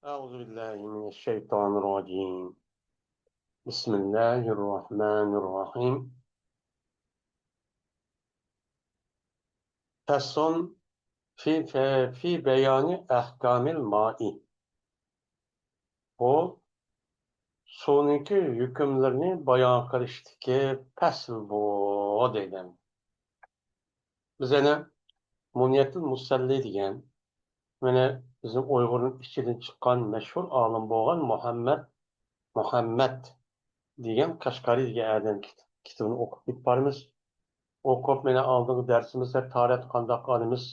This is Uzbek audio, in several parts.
أعوذ بالله من الشيطان الرجيم. بسم الله الرحمن الرحيم. فصل في بيان أحكام الماء. Bu sonraki hükümlerini bayan kılıştaki fasıl bu degan. Biz ana Muniyatul Musalli degan, mana bizim Uyg'urning ichidan chiqqan mashhur olim bo'lgan Muhammad degan Qashqari degan adam kitobini o'qib bitparmiz. O'qib meni oldingi darsimizda tarat qandoq olamiz,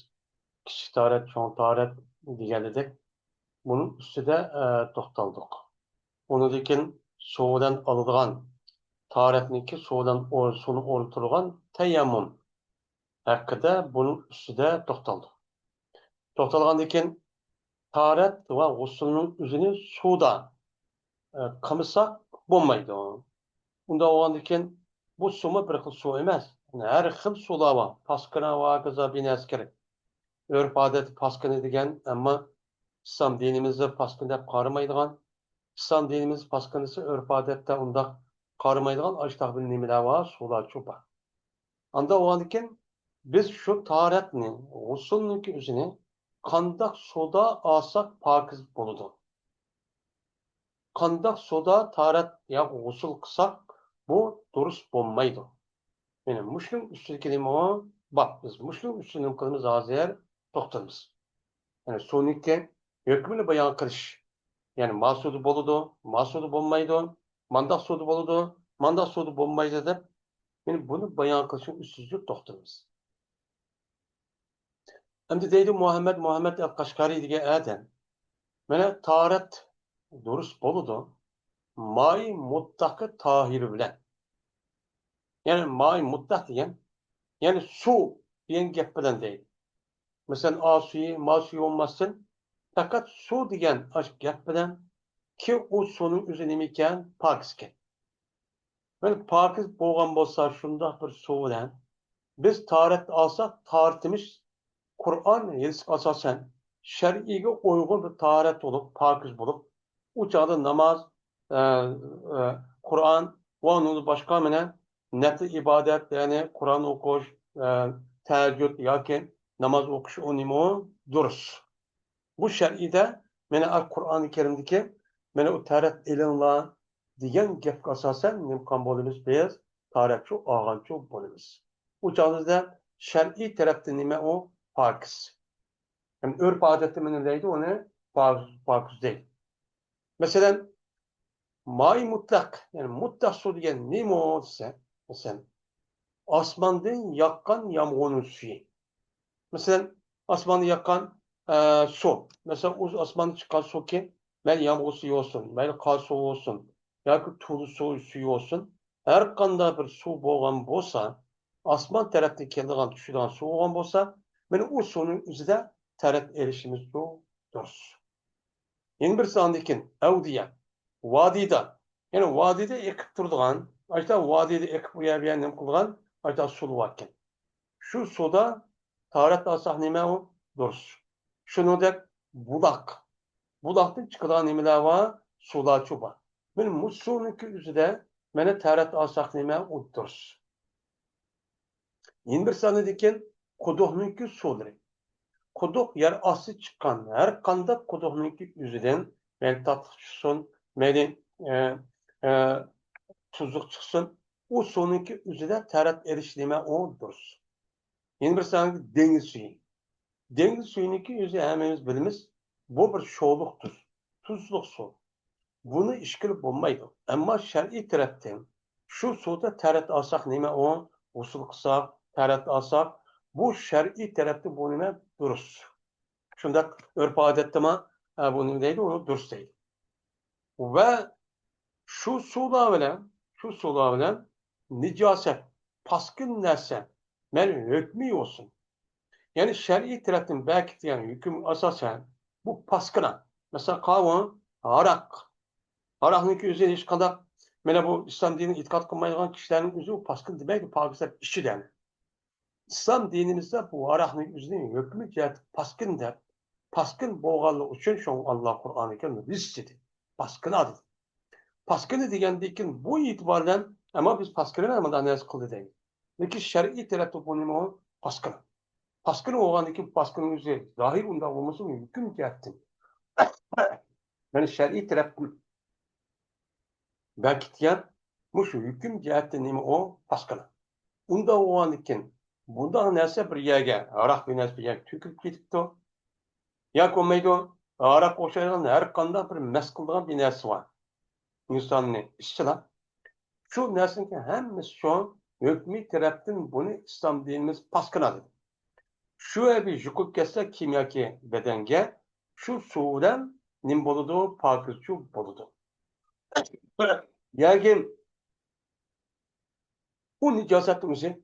kichik tarat, cho'ng tarat degan edik. Bunun ustida to'xtaldik. Undan keyin suvdan oladigan taratniki suvdan suvni o'rtilgan tayammum haqida bunun ustida to'xtaldik. To'xtalgandan keyin tarat va g'uslning o'zini suvda qilmasak bo'lmaydi. Unda olgandan keyin bu suvmi bir xil suv emas. Har xil suvlar bor. Paskana va gazabini askari. Örf adet paskını degan, ama İslam dinimizde paskını deb qaramaydigan, İslam dinimiz paskınısı örf adette undaq qaramaydigan aştaq bir nimeler var, sular çopa. Anda oğandikin biz şu taharetni, g'usulniki o'zini qandaq suda alsak pakiz boludu. Qandaq suda taharet ya g'usul qilsak bu durust bo'lmaydi. Yani muşlum üstündeki nima bak biz muşlum üstünün qilimiz hozir to'xtalamiz. Yani soniki hükmünü bayan qilish. Yani masudu boludu, masudu bo'lmaydi, mandaq sudu boludu, mandaq sudu bo'lmaydi deb, yani bunu bayan qilishning ustida to'xtalamiz. Endi deydi Muhammed al-Qashqari degan adam, mana taharet durust boludu, may mutlaqi tahiri bilan. Yani may mutlaq degan, yani su degan gap bilan deydi. Mesela suyu olmasın, fakat su degan gap bilan ki o sunun üzerine miken pakisken. Yani pakiz bo'lgan bo'lsa shundoq bir suv bilan biz taharet alsak, taharetimiz Kur'an hadisga asosan shar'iyga uyg'un bir taharet olup, pakiz bulup, u chog'da namoz, Kur'an va uni boshqa mana nafl ibodat, ya'ni Kur'an o'qish, tahajjud yoki namoz o'qish u nima durust. Bu shar'iyda mana Qur'oni Karimdagi mana u taharet ilinlar degan gapga asosan nimqon bo'lamiz biz, taharetchi og'anchi bo'lamiz. U chog'da shar'iy tarafdan nima u pakiz. Yani örf adeti mi neydi onu pakiz değil. Mesela may mutlak, yani mutlak su diyen neymi o ise, mesela asmandan yakkan yağmurun suyu. Mesela asmanı yakkan su. Mesela o asmanı çıkan su ki ben yağmur suyu olsun, ben kar suyu olsun, ya ki tulu suyu olsun. Her kanda bir su boğan bolsa, asman tarafta keldiğin düşüden su boğan bolsa, ben o suyun üzerinde taharet erişimiz duruz. Yeni bir sandikin evdiye, vadide, yani vadide ekip durduğun, işte vadide ekip uyabiyen nem kılgan, işte sulu varken. Şu suda taharet alsak nime o duruz. Şunu da budak. Budaktan çıkılan nimeler var, sular çuba. Benim bu suyunki üzerinde mene taharet alsak nime o duruz. Yeni bir sandikin kuduhnunki suları. Kuduk yer aslı çıkan her kanda kuduğununki yüzüden meni tatlı çıksın, meni tuzluk çıksın. O sonunki yüzüden taharet eriştiğime o dursun. Yeni bir sanki deniz suyu. Deniz suyununki yüzü hemimiz bilimiz bu bir şoğluktur. Tuzluk su. Bunu işkilip olmaydı. Ama şer'i taraftan şu suda taharet alsak nime o usul kısak, taharet alsak bu şer'i tarafta bu nime durur. Şunda örf adette ama bunu neydi onu durst değil. Ve şu sular bilen nicaset, paskın nerse men hükmü olsun. Yani şer'i taraftan belki yani hüküm asasen bu paskına. Mesela kavun, arak. Arak'ın üzerine hiç kadar mesela bu İslam dinine itikat kılmayan kişilerin üzerine paskın demek pakistan işi denir. İslam dinimizde bu Arak'ın üzerine hükmü cihet paskın der. Paskın boğalı için şu Allah Kur'an-ı Kerim riskedi. Paskın adı. Paskını degendikin bu itibardan ama biz paskını ama ne kıldı değil. Lekin şer'i tarafı bunu o paskın. Paskın oğandaki paskının üzeri zahir unda olması mümkün ki ettim. Yani şer'i taraf belki diyen bu şu hüküm cihetten nimi o paskın. Unda oğandikin bunda nese bir yege arak bir nese bir yege tükürüp gidipti. Ya komaydı arak oşaylan her kanda bir meskıldan bir nese var. İnsanın işçiler. Şu neslin ki hemmisi şu an hükmü taraftan bunu İslam dinimiz paskınadı. Şu bir jukuk kesse kimyaki bedenge şu suuden nim boludu, pakırçu boludu. Yani bu nicasetimizi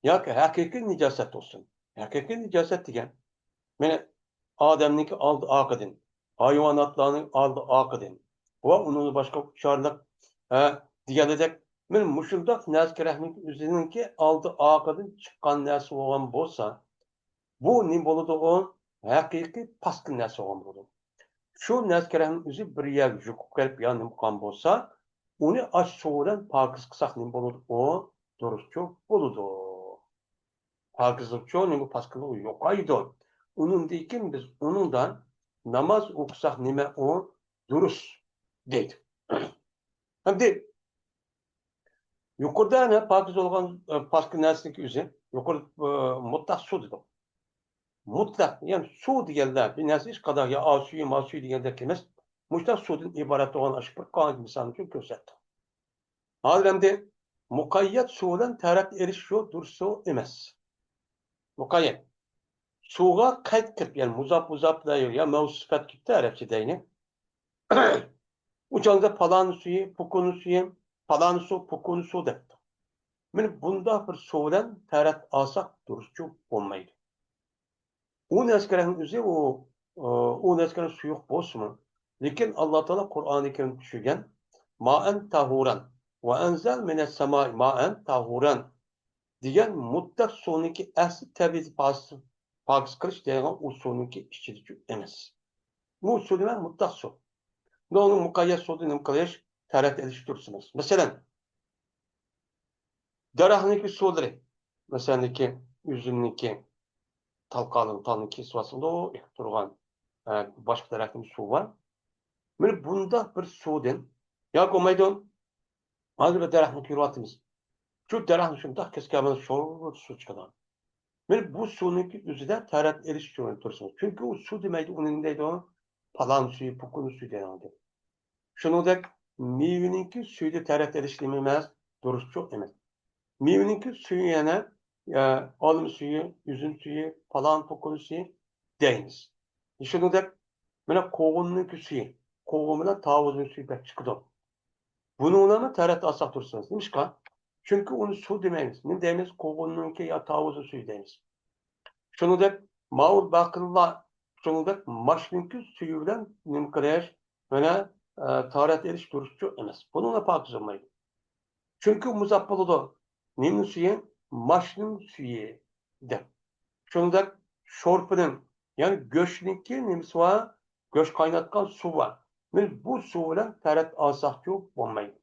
ya ki hakiki nicaset olsun. Hakiki nicaset diyen yani Adem'ninki aldı akıdın. Hayvanatlarının aldı akıdın. Ve onun başka çağrılık diyelecek. Men muşuldak nezkerehnin üzerininki aldı akıdın çıkan nesi olan bolsa bu ne boludu o? Hakiki paskın nesi olan boludu. Şu nezkerehnin üzeri bir yer jukuk gelip yanım kan bolsa onu aç soğudan pakız kısak ne boludu o? Duruşçu boludu. Pakızlık çoğu bu paskılığı yok aydı. Onun deyken biz onundan namaz okusak nime o durus deydi. Hem de yukarıda ne pakız olan paskı nesneki üzere yukarı mutlak su dedi. Mutlak yani su diyenler bir nesne iş kadar ya asuyu masuyu diyenler kemes mutlak sudan ibaret olan aşk bir kanun misalını için gösterdi. Halinde mukayyet sudan tarak erişiyor dursu emez. Mukayyet. Suğa kayıt kırp yani muzap dayıyor ya mevzu sıfat gitti Arapça deyini. Ucanda palan suyu, pukun suyu, palan su, pukun su depti. Men bunda bir sudan tarat alsak duruşçu olmaydı. O neskerenin üzeri o neskerenin suyu yok bozma. Lakin Allah Teala Kur'an-ı Kerim düşürgen ma'en tahuran ve enzel mines semai ma'en tahuran diyen mutlak sonraki asli tabi paksı kılıç diyen o sonraki işçilik emez. Bu usulü ben mutlak su. Ne onun mukayyet suyu mukayyet tarat ediştirirsiniz. Mesela darahniki suları. Mesela ki üzümniki talqalın talniki suasında o turgan başka tarafın su var. Böyle bunda bir sudan ya komaydın hazır bir darahniki yürüyatımız. Şu darahın şunda keskamın su çıkan. Böyle bu suyunki üzerinde tarat ediştirirsiniz. Çünkü o su demeydi onun neydi o? Palan suyu, pukun suyu denildi. Şunu meyveninki suyda tarat edişlememez, duruşçu emez. Meyveninki suyu yana alım suyu, üzüm suyu, falan pokulu suyu deyiniz. Şunu da böyle kovununki suyu, kovumuna tavuzun suyu pek çıkıyor. Bunu ona tarat alsak dursunuz. Demiş ki, çünkü onu su demeyiz. Ne deyimiz? Kovununki ya tavuzun suyu deyimiz. Şunu da mağul bakılla, şunu da maşninki suyu bilen nimkaleş böyle tarat eriş duruşçu emez. Bununla pakız olmayı. Çünkü muzappalıda nemin suyu? Maşnın suyu de. Şunda şorpının yani göçninki nemisi var, göç kaynatkan su var. Biz bu su ile tarat alsak yok olmaydı.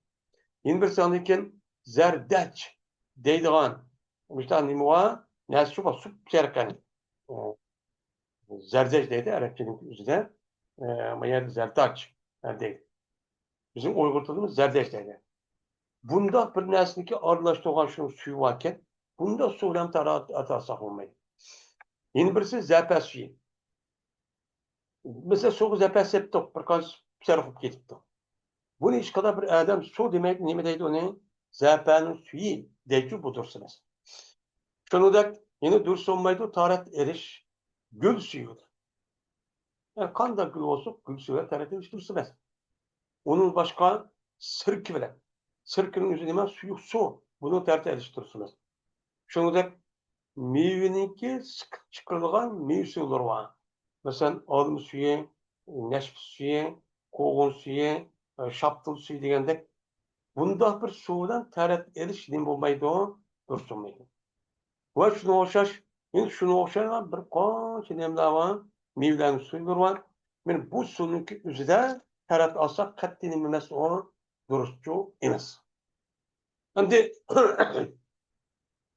Yine bir sanırken zerdeç deydiğen işte nemi var? Ne su var? Su çerken. Zerdeç deydi Arapçanın üzerine. Ama yer zerdaç. Yani değil. Bizim uygurtadığımız zerdeç deydi. Bunda bir nesniki arılaştırılan şu suyu varken bunda sulam atarsak olmayı. Yeni birisi zepes suyu. Mesela su zepes septik bir kaz serpip ketipti. Bunu iş kadar bir adam su demek ne deydi onu? Zepenin suyu deydi budursunuz. Şunu da yine dursun olmaydı tarat eriş gül suyudur. Yani kan da gül olsun gül suyu tarat eriş dursunuz. Onun başka sırkı bile. Sırkının üzerine suyu su. Bunu tarat eriş dursunuz. Şunu da meyveninki çıkarılgan meyve suyuları var. Mesela alım suyu, neşf suyu, kovun suyu, şaptıl suyu degende bunda bir sudan tarat ediş ne olmaydı o? Dursunmaydı. Ve şunu okşaş, yani şunu okşayan bir qancha nemler var. mevlerin suyu var. Men bu suyunki üzerinde tarat alsak qat'iy nima emas, o durustçu emas. Endi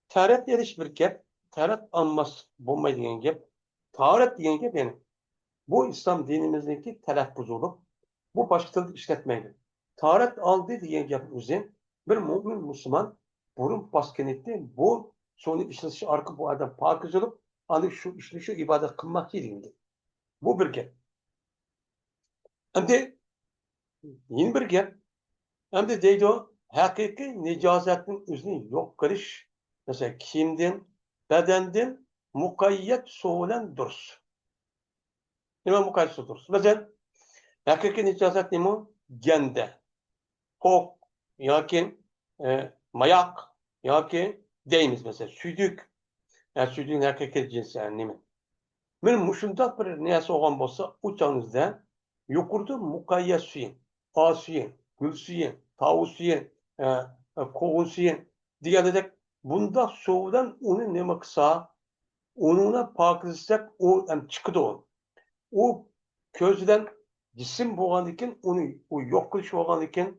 tarat ediş bir gap, tarat almas bo'lmaydigan gap. Tarat degan gap yani bu İslam dinimizdeki telaffuz olup bu başka tilde işletmeydi. Taharet aldı diye gap o'zi bir mo'min Müslüman burun basgan etti. Bu sonu işletishi arka bu adam pokiz olup ana shu ishni shu ibodat qilmoqchi deyildi. Bu bir gap. Endi yeni bir gap. Endi deydi o haqiqiy nijozatning o'zini yo'q qilish, mesela kiyimdan, badandan muqayyat suv bilan durust. Nima muqayyat suv durust? Mesela haqiqiy nijozat nima? Ganda, pok yoki mayoq yoki deymiz mesela süydük. Yani süydüğün haqiqiy cinsi yani nima? Men mushundaq bir narsa olgan bo'lsa, o'changizda yuqorida muqayyat suyi, oq suyi, gul suyi, tovuq suyi, qovun suyi degandek bundaq suvdan uni nima qilsa, unini pokizlasak u ham chiqadi u. U ko'zidan jism bo'lgandan keyin uni u yo'q qilish bo'lgandan keyin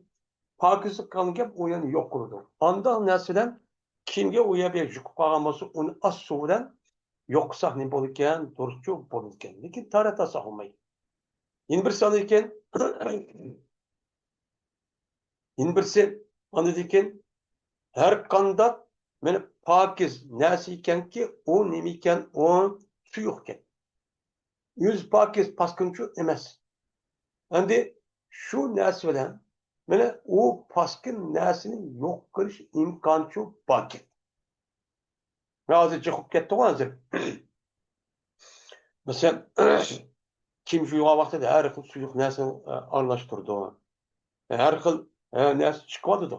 pokizlik qilgan gap u yana yo'q qiladi. Andaq narsadan kimga u yerga yuqib qolgan bo'lsa, uni as suvdan yo'qsak ne bo'lur ekan, durustchu bo'lur ekan. Lekin taratasa olmaydi. Yana birisi ana ekan, yana birisi ana ekan, har qanday meni pokiz narsa ekanki, u nima ekan, u suyuq ekan. Yuz pokiz paskinchu emas. Endi shu narsa bilan mana u paskin narsani yo'q qilish imkonchu bor ekan. Hozir chiqib ketdi hozir. Mesela kim suyuğa vaqtida har xil suyuq narsani aralashtirdi. Har xil narsa chiqadi.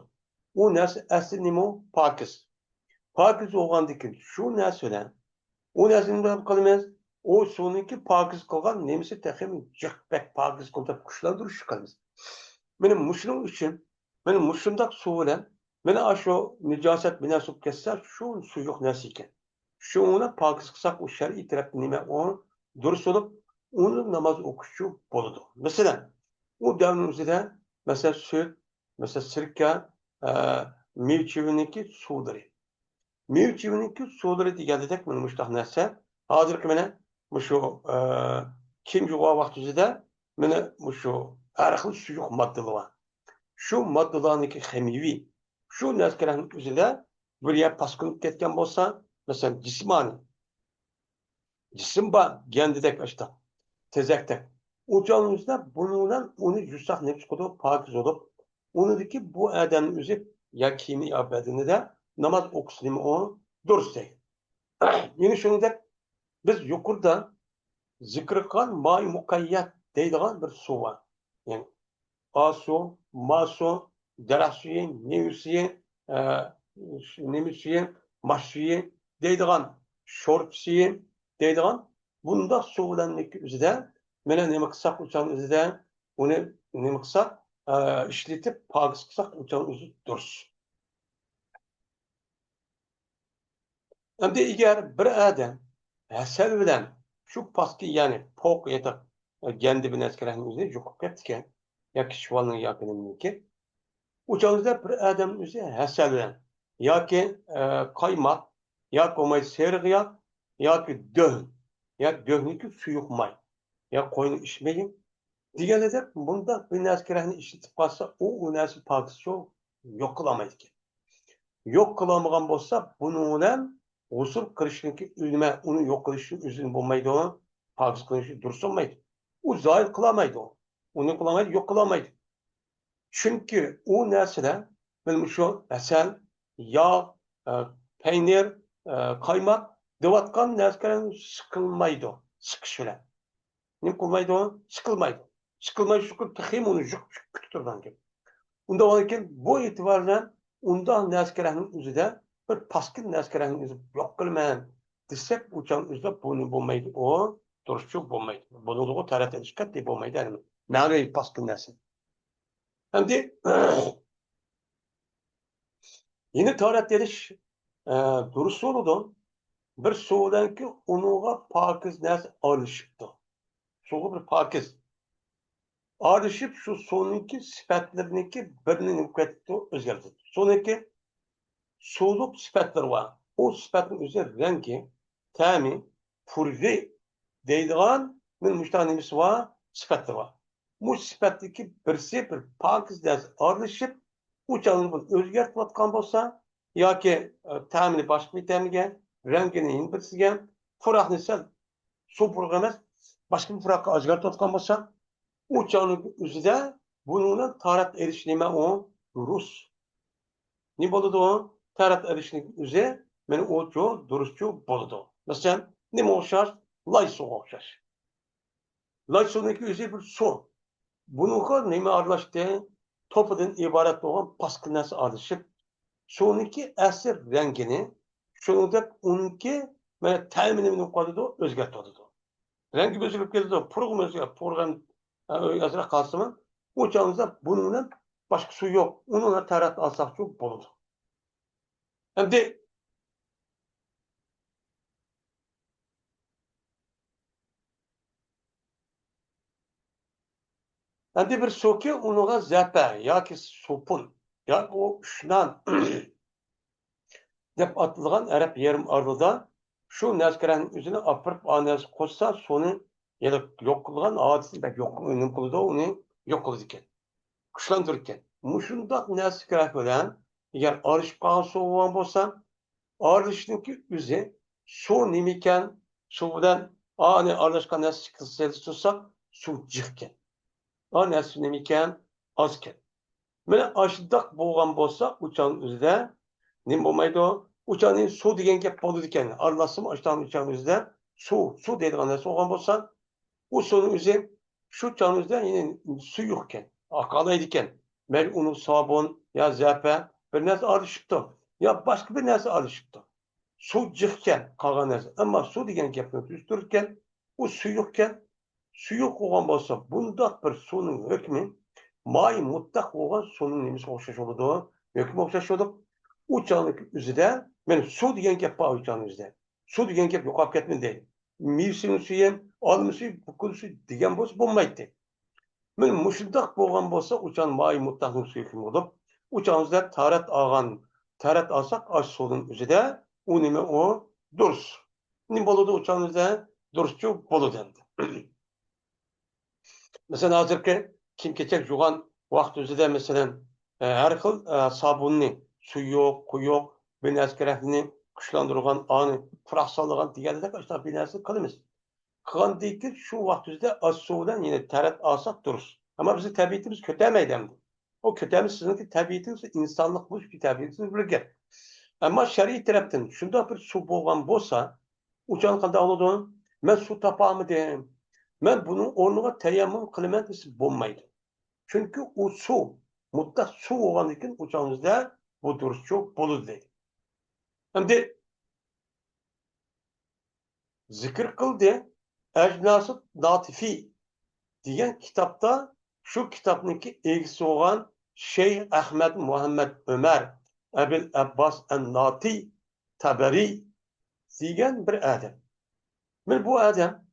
U narsa asli nima? Pokiz. Pokiz bo'lgandan keyin shu narsa bilan u narsani nima qilamiz? O suvniki pokiz qilgan nemisi texim jiqbek pokiz qilib kuchlantirish qilamiz. Meni mushuning uchun, meni mushundaq suv bilan meni shu nijosat bilan suv ketsa, shu suyuq narsa ekan. Shuni pokiz qilsak, u shar'iy tarafdan nima u durust bo'lib, uni namoz o'qishchi bo'ladi. Masalan, u davrning o'zida mesela süt, mesela sirka, mevchiviniki suvlari. Mevchiviniki suvlari degandek mana mushtaq narsa. Hozirgi mana shu kim yo'q vaqtida mana shu har xil suyuq moddalar bor. Shu moddalarniki ximiviy. Shu narsalarning o'zida bir yer pasqinib ketgan bo'lsa, masalan jismoniy jism bor, gandidek ashta, tezakdek. O'chog'imizda bundan uni yusaq nefs qilib pokiz bo'lib, unidagi bu odamning o'zi ya kiyimi yo badanida namoz o'qishni o durust deydi. Yine shuningdek biz yuqorida zikr qilgan moy muqayyat deydigan bir suv bor. Ya'ni asu, masu, daraxt suyi, neva suyi, nima suyi, mash suyi deydigan, sho'rp suyi deydigan bundaq suvlarniki o'zida mana nima qilsak o'chani o'zida uni nima qilsak ishlatib pokiz qilsak o'chani o'zi durust. Endi agar bir odam hasal bilan shu pastki ya'ni poq yetib gandi bilan askarlarning o'zida yo'qib ketgan yoki shvolning yoki nimaniki o'changizda bir odam o'zi hasal bilan yoki qaymoq yoki bo'lmay seriq yoq yoki do'ng yoki do'ngniki suyuq may yo qo'yni ichmagin deganda bunda bir narsalarni ishlatib qolsa u narsa pokiz yo'q qilolmaydi ekan. Yo'q qilolmagan bo'lsa buni bilan g'usul qilishniki nima uni yo'q qilishi o'zini bo'lmaydi, pokiz qilishi durust bo'lmaydi. U zoil qilolmaydi u. Uni qilolmaydi, yo'q qilolmaydi. Chunki u narsalar mana shu asal, yog', peynir, qaymoq deyotgan narsalarni siqilmaydi, siqish bilan. Nima qilmaydi u? Siqilmaydi. Siqilmay shu taxim uni kutib turgan gap. Unda ekan bu e'tibordan unda narsalarning o'zida bir paskin narsalarning o'zi yo'q qilman desak o'chan o'zida buni bo'lmaydi, o durustchu bo'lmaydi. Buni tarat edish katta bo'lmaydi. Ma'naviy paskin narsa. Endi yeni tarat edish durust bo'ladi. Bir suvdanki unuga pokiz narsa olishibdi. suğu bir pakiz. Arışıp şu sonunki sifatlarınki birini özgerdi. Sonunki soğuluk sifatları var. O sifatın üzeri rengi, temi, purvi deydiğen bir müştanemiz var, sifatı var. Bu sifattaki birisi bir pakiz ders arışıp uçağını özgertvatkan bolsa, yoki temini başka bir temiga, rengini yeni birisiga, puraqni sal su puraq emas, başka bir puraqqa o'zgartayotgan bolsa, uçağın üzerinde bunun tarat erişimi o Rus. Ne bo'ladi o? Tarat erişimi üzerinde meni oçu, duruşçu bo'ladi. Mesela ne mi o'xshash? Laysuga o'xshash. Laysu'niki üzeri bir su. Bununla nemi aralashdi? Topudan ibaret olan baskı narsa aralashib, suvniki asl rengini, shuningdek uniki mana ta'minini qoladi, o'zgartiradi. Rengi o'zgarib ketadi, purug'i o'zgarib, purug'an azra qolsimi, o'chog'imizda buning bilan boshqa suv yo'q. Uni tarat olsaqchi bo'ladi. Endi bir suvki uniga zapa yoki supun yoki o ushnan deb atilgan Arab yarim orolida shu naskaraning o'zini opirib onasi qo'shsa suvni yana yo'q qilgan odati yo'q qiladi, uni yo'q qiladi ekan. Kuchlantirgan. Mushundoq naskara bilan agar olishib qolgan suv bo'lsa, olishniki o'zi suv nima ekan, suv bilan ani aralashgan narsa qilsak, suv jiqkan. O narsa nima ekan, ozkan. Mana ashundoq bo'lgan bo'lsa, o'chang o'zida nima bo'lmaydi? O'changning suv degan gap bo'ladi ekan. Aralashib ashdan o'chang o'zida suv deydigan narsa bo'lgan bo'lsa, u suvni o'zi shu o'changizda yine suyuq ekan, oqalaydi ekan. Men uni sabun yo zapa bir narsa olishibdi, yo boshqa bir narsa olishibdi. Suv jiqkan qolgan narsa. Ammo suv degan gapni tushuntirgan, u suyuqkan, suyuq bo'lgan bo'lsa, bundoq bir suvning hukmi may mutlaq bo'lgan suvning nimasi o'xshash bo'ladi? Hukmi o'xshash bo'lib, u chog'ning o'zida men suv degan gap bor o'chog'ingizda. Suv degan gap yo'qolib ketmaydi. Mevsim suvi, olma suvi, bukul suvi degan bo'lsa bo'lmaydi. Men mushundoq bo'lgan bo'lsa, o'chog'ning may mutlaq suvi bo'lib, o'chog'ingizda tarat olsak, osh suvning o'zida u nima o? Durus. Nima bo'ladi o'chog'ingizda? Duruschi bo'ladi endi. Mesela hozirgi kiyim-kechak yuvgan vaqt o'zida masalan har xil sabunni suyuq, quyuq bir narsa kerakni kuchlantirgan, ani puroq solgan degandek shunaqa bir narsa qilamiz. Qilgandan keyin shu vaqt o'zida oz suv bilan yana tarat olsak durust. Ammo bizni tabiatimiz ko'tarmaydi endi. O ko'tarmish sizniki tabiatingiz insonlik bo'lish tabiatingiz bir gap. Ammo shar'iy tarafdan shundoq bir suv bo'lgan bo'lsa, uchun qanday bo'ladi? Men suv topolmadim. Men bunun o'rniga tayammum qilaman desa bo'lmaydi. Chunki u suv, mutlaq suv bo'lgandan keyin o'chog'ingizda bu durustchi bo'ladi deydi. Endi zikr qildi Ajnasut Latifi degan kitobda shu kitobniki egisi bo'lgan Sheyx Ahmad Muhammad Umar Abil Abbas an-Nati Tabari degan bir adam. Men bu adam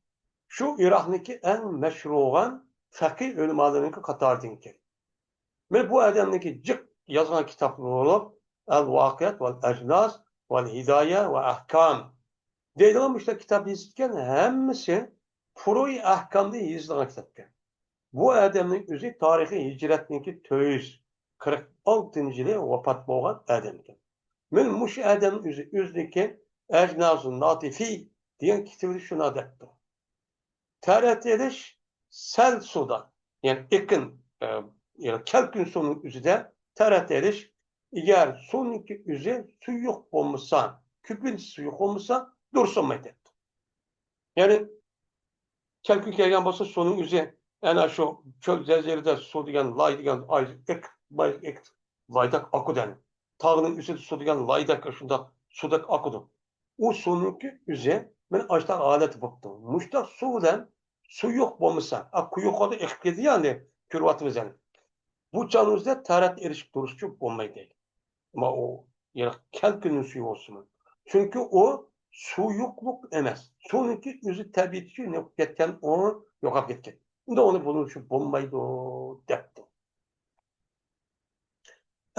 şu Irak'daki en meşhur olan fakih ulemalarının katarından geliyor. Ve bu adamdaki cık yazılan kitaplar olup El-Vakiyat vel-Ecnas vel-Hidaye ve Ahkam deydiğim işte kitap yazırken hemisi Furu'i Ahkam'da yazılan kitaplar. Bu adamın özü tarihi hicretindeki 446 yılı vefat olan adamdır. Men bu adamın özündeki Ecnaz'ın Latifi diyen kitabı şuna derdi. Tarat ediş sel suda, yani yakın, yani kelkün suyun üzerinde tarat ediş, eğer suyun üzerinde su yok olmasa, küpün su yok olmasa dursamaydı. Yani kelkün kelgen olsa suyun üzerinde, yani şu çöl zezeride su diyen, lay diyen, laydak akıdan, tağının üzerinde su diyen, laydak şunda sudak akıdan. O suyun üzerinde ben açtan aleti baktım. Muşta sudan su yok bo'lmasa, quyuq holda eqib ketdi yani ko'ryapmiz yani. Bu chog'imizda tarat erishib turishchi bo'lmaydi. Ammo u yana kalkinin suvi bo'lsin. Chunki u suyuqluq emas. Suniki o'zi tabiiyki yo'qolib ketgan, u yo'qolib ketgan. Unda uni bo'luvchi bo'lmaydi debdi.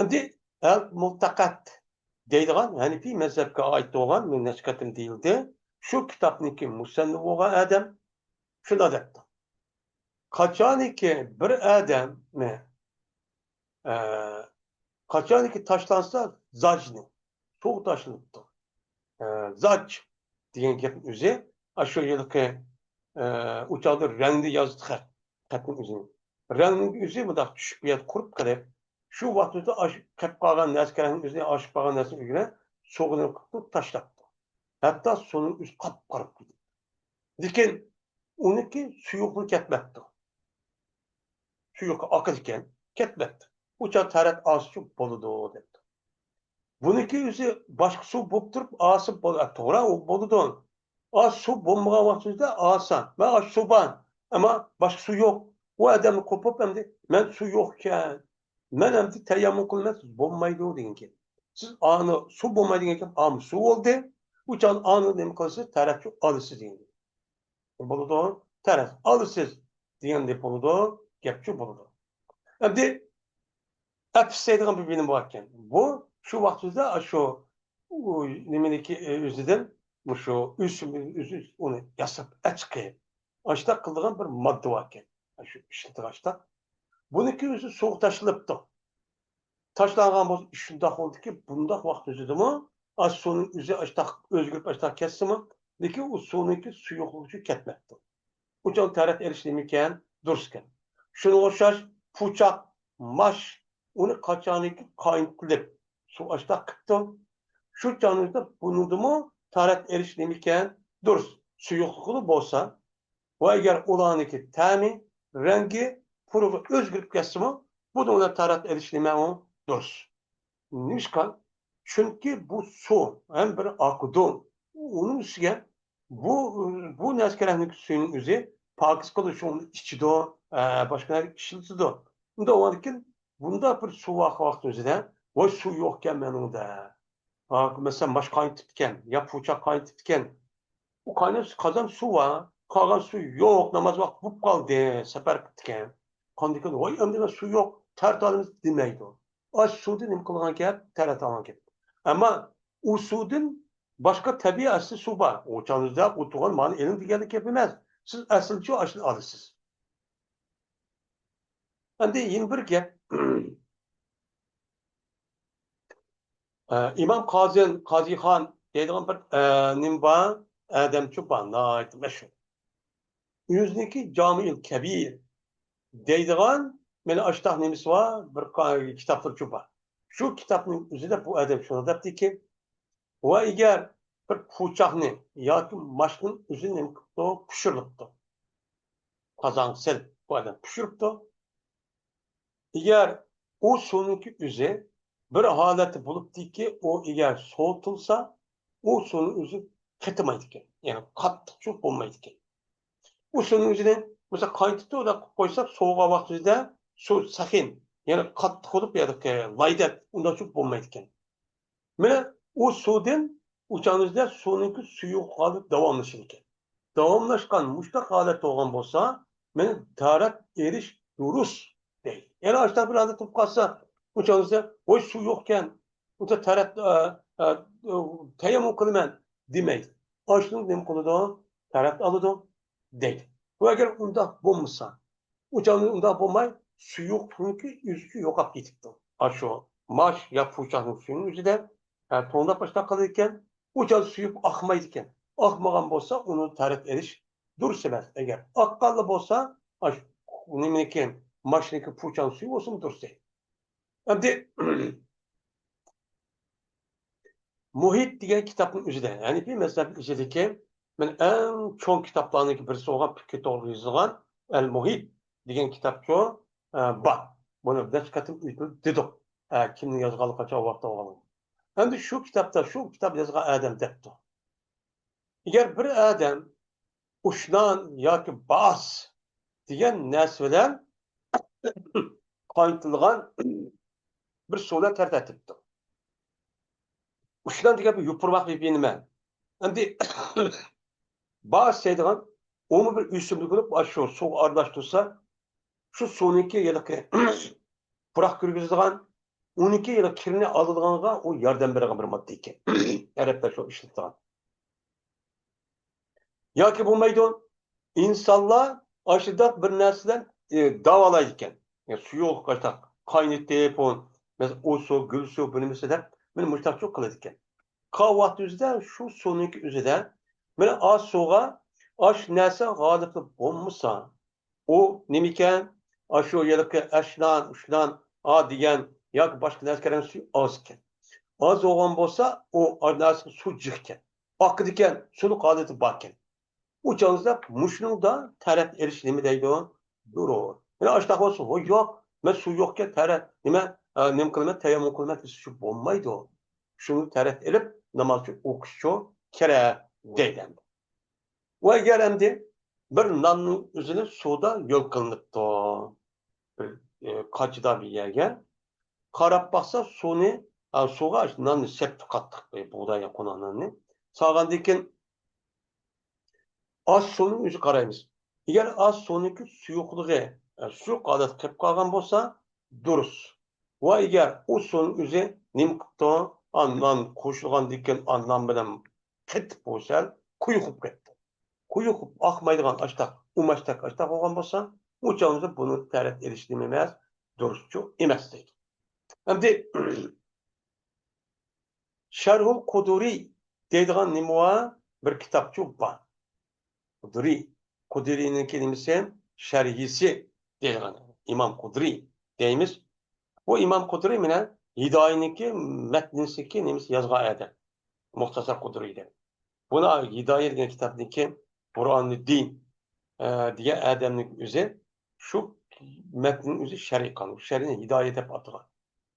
Endi multaqat deydigan Hanifiy mazhabga oid bo'lgan nashqatim deyildi. Shu kitobniki musannif bo'lgan odam shunday debdi. Qachoniki bir odamni qachoniki tashlansa zajni suv tashlanibdi. Zaj degan gapning o'zi shu yilki o'chog'da rangni yozdi xatning o'zini. Rangning o'zi bunday tushib yot qurib qilib, shu vaqtda qilib qolgan narsalarning o'zini oshib qolgan narsaning o'zini suvini qilib tashlabdi. Hatto suvning o'zi qop-qora bo'ldi. Lekin uniki suyuqlik ketmabdi. Suyuq oqar ekan, ketmabdi. O'choq taraf osib bo'ladi debdi. Buniki o'zi boshqa suv bo'lib turib, osib bo'ladi. To'g'ri, u bo'ladi. Suv bo'lmagan vaqtida oson. Va suv bor, ammo boshqa suv yo'q. U odamni qo'pib endi men suv yo'q ekan. Men endi tayammum qilmas bo'lmaydi degan ekan. Siz ani suv bo'lmaydi degan ekan, am suv oldi. O'choq ani nima qilsiz? Tarafchi olasiz degan. Bo'ladi, taraf olasiz degan deb bo'ladi, gapchi bo'ladi. Endi apsaydigan bir bilim bor ekan. Bu shu vaqtida shu nimaniki o'zidan shu uni yasab chiqib ashta qildigan bir modda bor ekan. Shu ishlatishda buniki o'zi suv tashlanibdi. Tashlangan bo'lsa shunday bo'ldiki, bunday vaqt o'zidimi suvning o'zi ashta o'zgarib ashta ketsimi, lekin u suvniki suyuqligi ketmabdi. Uchun taraf erish nima ekan? Durust ekan. Shuni o'xshash puchaq, mash uni qachoniki qaynatib suv ashta qilibdi. Shu jonida bunidimi taraf erish nima ekan? Durust. Suyuqligi bo'lsa va agar ularniki ta'mi, rangi puruvi o'zgarib ketsimi, bunga taraf erish nima u? Durust. Nishqa? Chunki bu suv ham bir oqdi. Uning ustiga bu narsalarning suyning o'zi pokiz qilish uni ichida, boshqalar ishlatadi. Unda o'larkin bunda bir suv vaqt o'zida voy suv yo'q ekan meningda. Masalan, boshqa qaynatib ekan, yo po'choq qaynatib ekan. U qaynab qozon suv va qolgan suv yo'q, namoz vaqti bo'lib qoldi, safar qilgan. Qanday voy endi suv yo'q, tartamiz demaydi. Suvni nima qilgan gap, taratagan gap. Ammo u suvdan boshqa tabiiy asli suv bor. O'chanizda o'tirgan mani elim degan gap emas. Siz aslicha ashni olasiz. Endi yana bir gap. İmam Qazixon deydigan bir nima bor, adamchi bor, nihoyat mashhur. O'ziniki Jamiul Kabir deydigan meni ashtaq nimasi bor, bir kitoblar bor. Shu kitobning o'zida bu adam shuni debdiki, va agar bir po'choqni yoki mashning o'zini pishiribdi. Qozon sil bu adam pishiribdi. Agar u suvniki o'zi bir holati bo'libdiki, u agar sovutilsa, u suvning o'zi qatimaydi ekan. Ya'ni qattiq cho'p bo'lmaydi ekan. U suvning o'zini mesela qaynatib qo'yib qo'ysak, sovuq vaqtida suv saxin, ya'ni qattiq bo'lib yoki laydab undan cho'p bo'lmaydi ekan. Mana u suvdan o'chanizda suvning suyuq holat davomlashar ekan. Davomlashgan mushtaq holat bo'lgan bo'lsa, men tarat erish durust deydi. Ya'ni ashta bir anda turib qolsa, o'chanizda voy suv yo'q ekan, o'ta tarat tayammum qilaman demaydi. Ashning nima qiladi? Tarat oladi deydi. Bu agar unda bo'lmasa, o'channing unda bo'lmay, suyuqligi o'zi yo'qolib ketibdi. Shu mash yo po'choqning suyuqligi o'zida to'nda boshqa qiladi ekan, o'chal suyib oqmaydi ekan. Oqmagan bo'lsa, uni tarat erish durust emas. Agar oqqanli bo'lsa, nimakin mashniki po'choq suvi bo'lsin durust. Endi Muhit degan kitobning o'zida, ya'ni bir mazhab ichidagi men eng cho'ng kitoblarning birisi bo'lgan fikr to'g'ri yozilgan Al-Muhit degan kitobcha bor. Buni dafqatim dedik. Kimning yozganligi qancha vaqt olgan. Endi shu kitob yozgan odam debdi. Agar bir odam ushnon yoki bas degan narsa bilan qaytilgan bir suvlar tartatibdi. Ushnon degan bir yupurmoq bir nima. Endi bazı şeyden onu bir üstünlük kılıp aşıyor. Su arlaştırsa şu soniki yılıkı bırak kürgüzdiğen 12 yıllık kirini aldığı o yardım veren bir madde ekan. Araplar şu işletilen. Ya ki bu meydan insanlar aşıda bir nerseden davalayırken suyu olup kaçta kaynatıp on mesela o su, gül su bunu mesela ben müştak çok kılarken. Kahvaltı yüzden şu sonraki yüzden ben az soğa aş nerse galıplı olmuşsa o nemiken aşı yalıkı eşlan, uşlan a diyen ya başka nerse su azken. Az olan bolsa o arnası su cıkken. Akı diken sulu kalıtı bakken. Uçağınızda muşnun da taraf erişimi deydi o. Durur. Yani aşağı olsun o yok. Ben su yokken taraf nem kılmet teyemmüm kılmet şu olmaydı o. Şunu taraf edip namazı okuşu kere deyden. O eğer emdi bir nanın üzerine suda yol kılınıptı. Bir kaçıda bir yerge. Karab baksa suni suğa nanı septi kattık buğdaya konan nanı. Sağandikin az suyun yüzü qaraymiz. Eğer az suyunki suyuqlığı su qadat qilib qolgan bo'lsa, durus. Va eğer o suyun yüzü nim qilibdi, andan qo'shilgandan andan bilan ketib bo'lsa, quyuqib ketdi. Quyuqib oqmaydigan ashtaq, umashtak ashtaq bo'lgan bo'lsa, u chog'da buni tarif erishdim emas, duruschu emas deydi. Endi Sharhul Quduri deydigan nima bir kitobchi bor. Kudri'nin kelimesi şerhisi deyilgan. İmam Kudri deyimiz. Bu İmam Kudri mine Hidayeniki metninsiki nemiz yazga eder. Muhtasar Kudri'de. Buna Hidaye degan kitapniki Kur'an-ı Din diye adamlık üzeri şu metnin üzeri şerhi kalmış. Şerhine Hidayet hep atılan.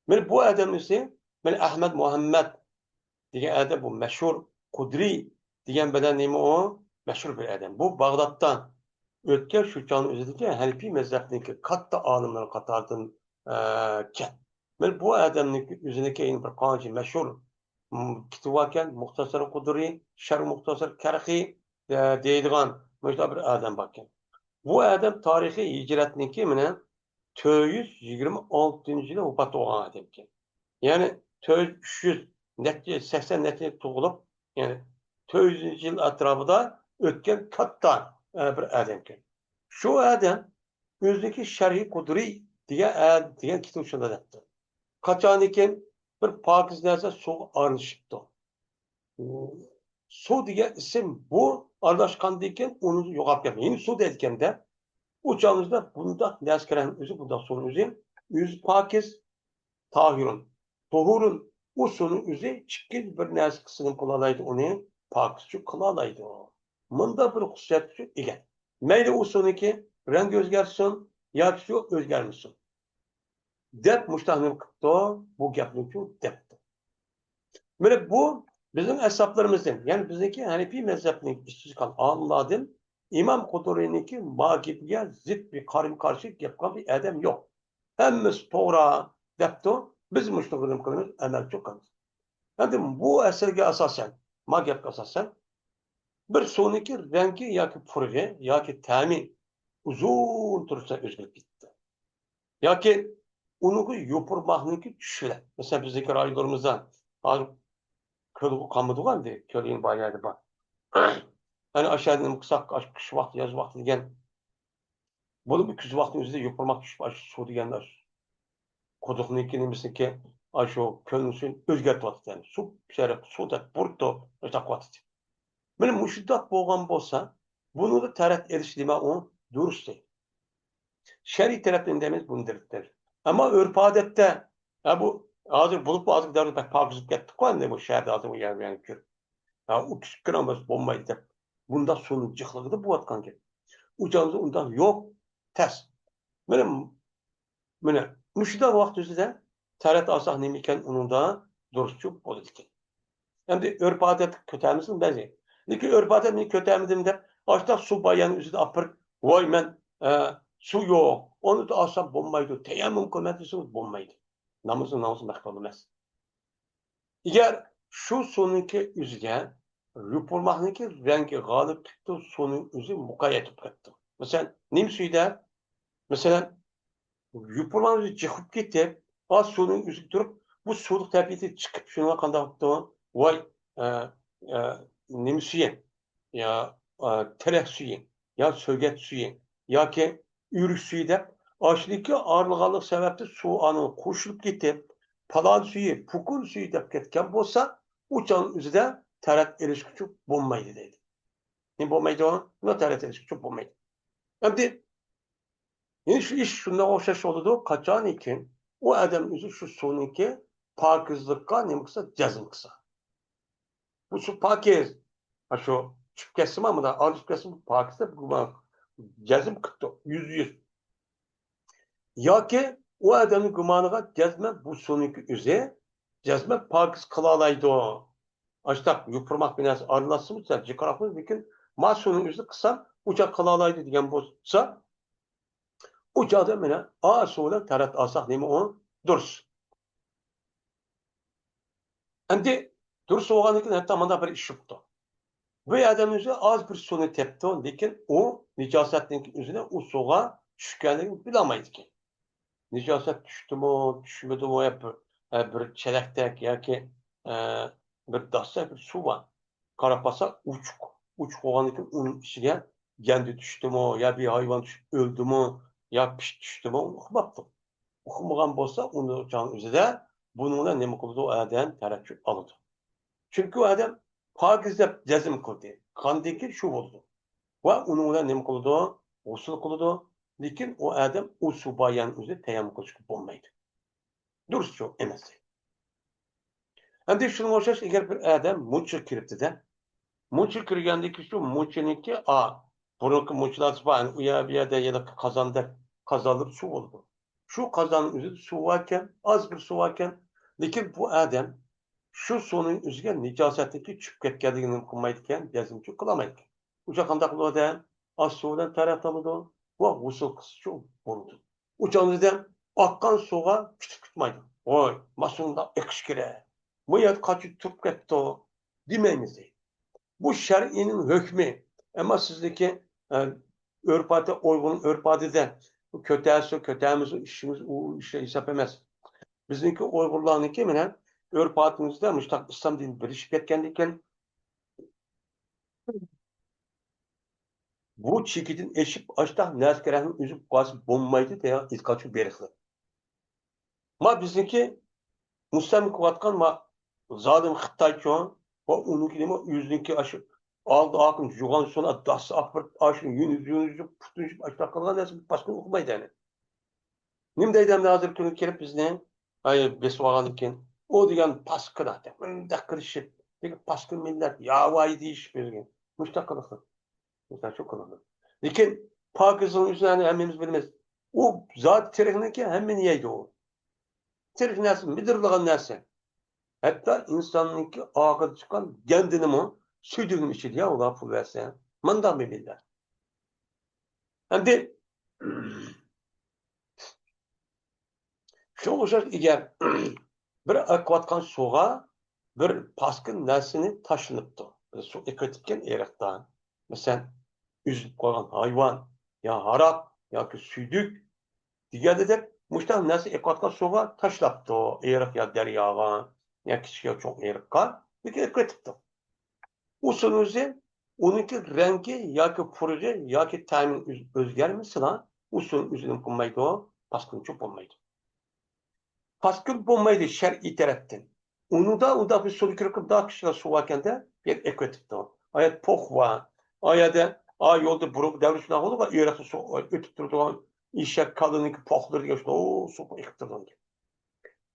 Ben bu adam üzeri ben Ahmet Muhammed diye adam bu meşhur Kudri diyen beden neymi o? Meşhur bir adam. Bu Bağdat'tan ötken şu çağın üzerindeki Hanefi mezhebindeki katta alimlerin katardan ken. Ben bu adamın üzerindeki bir kanci meşhur kitavaken Muhtasar Kudri, Şer Muhtasar Kerhi deydiğen müjde bir adam bakın. Bu adam tarihi hicretniki mine 426 yılda vefat olan adam ken. Yani 380 netçe tuğulup yani 400 yıl etrafında ötken katta bir adam ken. Şu adam özdeki Şerhi Kudri diye kitap şunda yaptı. Kaçan iken bir Pakiz nerse su arınışıptı. Su diye isim bu ardaşkan diken onu yoğap yapıyor. Yine su dedikken de uçağımızda bunda neskeren özü bunda sorun özü yüz Pakiz tahirun. Tohurun o sonu üzeri çıkın bir nazik kısmını kılalaydı onu Pakizçi kılalaydı o. Mında bir hususiyetçi ile. Meyli o sonu ki renk özgersin ya şu özgermişsin. Dep müştahını kıptı bu gaplıkçı depti. Böyle bu bizim hesaplarımızın yani bizdeki Hanefi mezhebinin işçi kalan anladım. İmam Kuduri'ninki magibiye zıt bir karşı yapan bir adam yok. Hemiz Tora depti. Biz müştahını kılınız emel çok kalır. Yani bu eserge asasen, magyapga asasen bir sonraki rengi ya ki proje ya ki temin uzun tursa özgürlük gitti. Ya ki onu yopurmakniki düşüle. Mesela bizdeki raylarımızdan köylü kalmadı var diye köyün bayağı bak. Yani aşağıdan kısa kış vakti yaz vakti diyen bunu bir kış vakti üzerinde yopurmak düşüp aşı su diyenler. Kodukniki neymişsin ki aşı köyünün özgürlük vakti yani. Su şeref, su da burto işte vakti. Benim müşiddat boğan bolsa bunu da taraf eriştiğime o dürüst değil. Şer'i taraftan demeyiz bunu der. Ama örf adette ya bu hazır bulup azıcık derdi pek pakizip gettik o anda bu şehirde azıcık bu yer yani kür. Ya o küçük kıramaz bombayı da. Bunda sonun cıhlığı da bu atkan ki. Ucağımızda ondan yok ters. Benim müşiddat vakti üzere taraf asah nemiken onun da dürüstçü politik. Hem de örf adet kötümüzün bezi. Niki örf adet kötümüzün de açta su bayanın üzerinde apır. Vay men su yok. Onu da asla bombaydı. Teyemmüm kılmetlisiniz bombaydı. Namazın mehbul olmaz. Eğer şu sonunki üzüge yupurmakniki rengi g'olib chiqdi, suvning o'zi muqayyatib ketdi. Masalan, nim suyda, masalan, yupurmak o'zi chiqib ketib, az suvning o'zi turib, bu suvliq tabiati chiqib, shunga qanday qilibdi? Voy, e, e, nim suying, yo terak suying, yo so'gat suying, yoki urush suyi deb, ochlikka og'irlig'anlik sababli suv ani qo'shilib ketib, palon suyi, pukun suyi deb ketgan bo'lsa, u chog'ning o'zida tarat erishguchi bo'lmaydi deydi. Ne bo'lmaydi o? Buna tarat erishguchi bo'lmaydi. Endi shu ish shundan o'xshash bo'ladi, qachoniki u odam o'zi shu suvniki pokizlikqa nima qilsa, jazm qilsa. Bu suv pokiz. Shu tushib ketsa, mana olib ketsa, pokiz deb jazm qildi. 100%. yoki u odamning gumoniga jazman bu suvniki o'zi jazman pokiz qila oladi. Açtaq yupurmak binası arılasımızsa cikarafız lekin masonun özü kısa uçak kalalaydı diyen bolsa uçakda mene a soğudan tarat alsak nemi o durs. Endi durs olgandan keyin hatta manda bir iş yoktu. Bu adam özü az bir suyunu tepti lekin o nicasatning özüne o suğa tushganligini bilamaydi ki. Nicasat düştü mü, düşmedi mi hep bir çelektek yoki bir dassa bir su var. Karapasa uçuk. Uçuk olan için onun içine kendi düştü mü, ya bir hayvan düşüp öldü mü, ya piş düştü mü, onu okumaktım. Okumagan bolsa, onu can üzere bununla ne mi kıldı o adam terekkür aldı. Çünkü o adam pakizde cezim kıldı. Kandaki şu oldu. Ve onunla ne mi kıldı? Usul kıldı. Lekin o adam o su bayan üzere teyemmüm kılışıp olmaydı. Dürüst çok emesi. Endi shunga o'xshash agar bir odam muncha kiribdi-da, muncha kirgandiki shu munchiniki burunki munchalar bor, u yer bu yerda yana qozonda qozonib suv bo'ldi. Shu qozonning o'zida suv ekan, oz bir suv ekan, lekin bu odam shu suvning o'ziga nijosatniki tushib ketganligini qilmaydi ekan, jazmchi qilmaydi. O'sha qanday qiladi? Az suvdan taratadi va g'usl qilishchi bo'ldi. O'sha oqqan suvga kutmaydi. Voy, masunda eqish kerak. Bu yer kaçıp tutup gitti o demeyiniz değil. Bu şer'inin hükmü. Ama sizdeki örpate, uygun örpatede kötümüzü işimiz o işe hesap emez. Bizdeki uygurlarını kimine örpatimizde müştak İslam dini birleşip etkendikken bu çikitin eşip açta neskerenin üzüp kasıp bulmaydı diye ilkaçı berikli. Ma bizdeki Müslüman kuvvetkan ma zalim Xitay çoğun ve onunki deme yüzdeki aşı aldı akın jugan sonra das akbır aşın yüzü putuncu açta kalgan dersin başka okumaydı yani. Nim deydem de hazır günü kelip bizne ay besvagan iken o diyen paskına da kırışı peki paskın millet yavay deyiş bergen müstakılıklı. Mesela çok kılıklı. Lekin Pakistan üzerine hemmimiz bilmez. O zat terekindeki hemen yeydi o. Terek nersin? Midirliğin nersin? Hatta insanlık ağır çıkan kendini mi sürdüğüm için ya o lafı versen. Mandan bilirler. Hem de şu olacak eğer bir akvatkan suğa bir paskın nersini taşınıptı. Su ekotipken erektan. Mesela üzüp koyan hayvan ya harap ya ki süydük diye de muştan nersi ekvatkan suğa taşlaptı. Erek ya deryağa ya kişiye çok erikka bir kere ekotipti. O sözü onunki rengi ya ki proje ya ki tayin özgermesine o sözün üzerine bulmaydı o paskın çok olmaydı. Paskın bulmaydı şer'i taraftan. Onu da bir soru kırıkıp daha kişiler su varken de bir ekotipti o. Ayet poh var. Ayette yolda buruk devrişine oldu da Irak'ta su ötüp durdu. İşe kalınlık pohları diyor. O su ekotipti.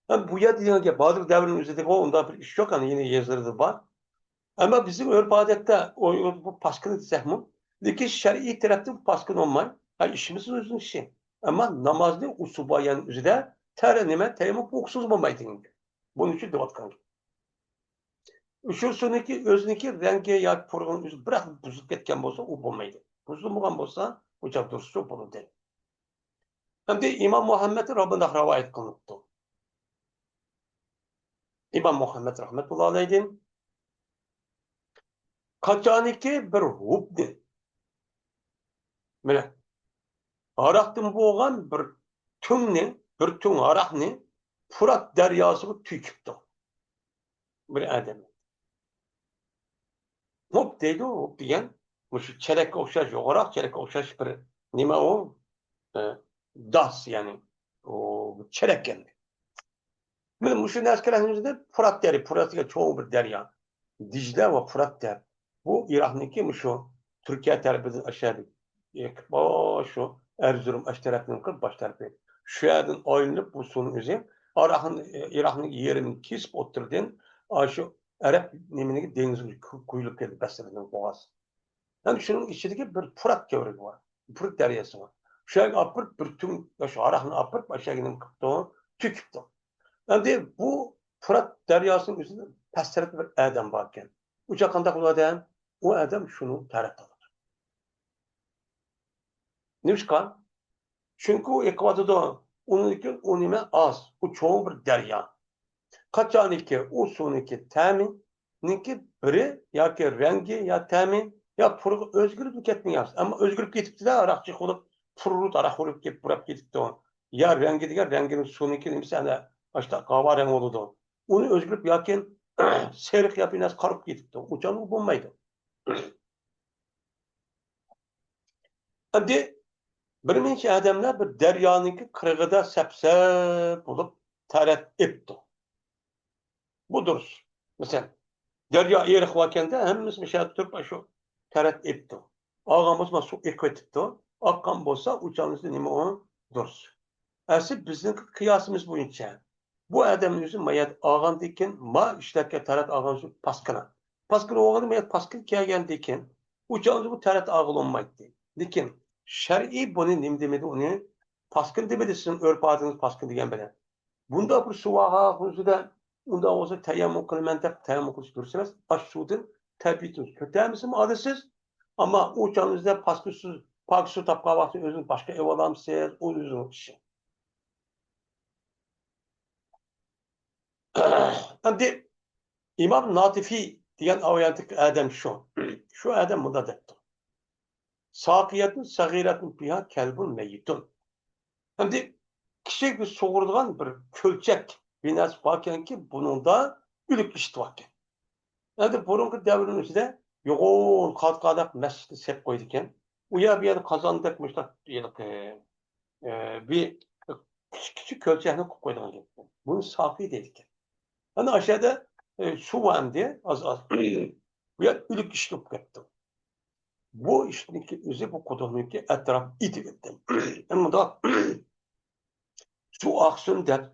Yani bu ya diyor ki bazı devrinin üzerinde onda bir iş yok hani yine yazıları var. Ama bizim örf adette bu paskını desek mi? Lekin şer'i tarafta bu paskın olmay. İşimizin özünün işi. Ama namazlı usubayan üzere terenime teyemmüm hukuksuz olmaydı. Bunun için devat kalır. Şu sonraki özneki rengi ya programın üzü bırak buzuk etken olsa o olmaydı. Buzulmagan olsa uçak dursu bunu der. Hem de İmam Muhammed Rabbına rivayet kılınıptı. İmam Muhammed rahmetullahi aleyhi Kaçaniki bir hubdi. Mine, Araqtın boğan bir tün araqni, Fırat deryasını tüküptü. Bir adam. Hop deydi o, hop diyen. Şu çelek okşaş, yoğurak çelek okşaş bir, nime o? E, Das yani. O çelek geldi. Benim şu neskelenimizde Fırat deri, Fırat'ta çoğu bir derya. Dicle ve Fırat der. Bu Irak'taki şu Türkiye tarafından aşağıda. Şu Erzurum aş tarafının kırk baş tarafı. Şu yerden ayrılıp bu suyun üzeri. Irak'ın yerini kesip oturdun. Şu Arap nemini denizin kuyulup geldi. Besleninin boğaz. Yani şunun içindeki bir Fırat gövreği var. Fırat deryası var. Şu an apırt bir tüm, şu Irak'ın apırt aşağı giden kıptı, tüküptü. Yani bu Fırat deryasının üzerinde pəstərət bir adam varken, uca qandaq ol adam, o adam şunu tərəf alır. Nişka? Çünkü o Ekvador'da onun nime az, o çoğun bir derya. Kaçaniki o soniki temin, ninki biri ya ki rengi ya temin ya pırık özgürlük etmeyi yapsın. Ama özgürlük getipti de arakçık olup pırırut arak olup gelip bırak getipti o. Ya rengi diye renginin soniki neyse yani işte kahva rengi oldu. Onu özgürlük yakin seyrek yapıyla karıp getipti. Uçanı bulmaydı. Şimdi birinci adamlar bir deryanınki kırıgıda sepsep olup taret etdi. Budur. Mesela Derya erik vakende hemmimiz müşahit Türk şu taret etdi. Ağamız su ekvetipti. Akkan bolsa uçağımızda nime o dursun. Asıl bizim kıyasımız boyunca. Bu adamın yüzü mayat ağam diken ma işlerke taret ağamızı paskana. Paskana oğlanı mayat paskana kaya geldikken uçağımızda bu taret ağıl olmaydı. Diken şer'i bunu nim demedi onu paskın demedi sizin örp adınız paskın diyen bana. Bunda bir suvaha huzuda unda olsa teyammüm kılmen de teyammüm kılıç dursanız aşşudun terbiyetiniz kötüyemizin adısız ama uçağınızda paskısız pak su tapka vakti özün başka ev alamsız o yüzün kişi. Şimdi İmam Natifi diyen avayantık Adem şu. Şu Adem bunda depti. Sakiyetun sagiretun fiha kelbun meyyitun. Şimdi kişi bir soğurduğun bir kölçek binas varken ki bunun da ülük işit varken. Yani burunki devrin içinde yoğun kalkadak mescidi sep koydukken uya bir yerde kazandırmışlar bir küçük kölçeğini koyduğun gibi. Bunu safi dedik. Hani aşağıda su var diye az az bu yer ülük işlip gittim. Bu işteki üzü bu kodonunki etraf iti gittim. Ama da su aksın der.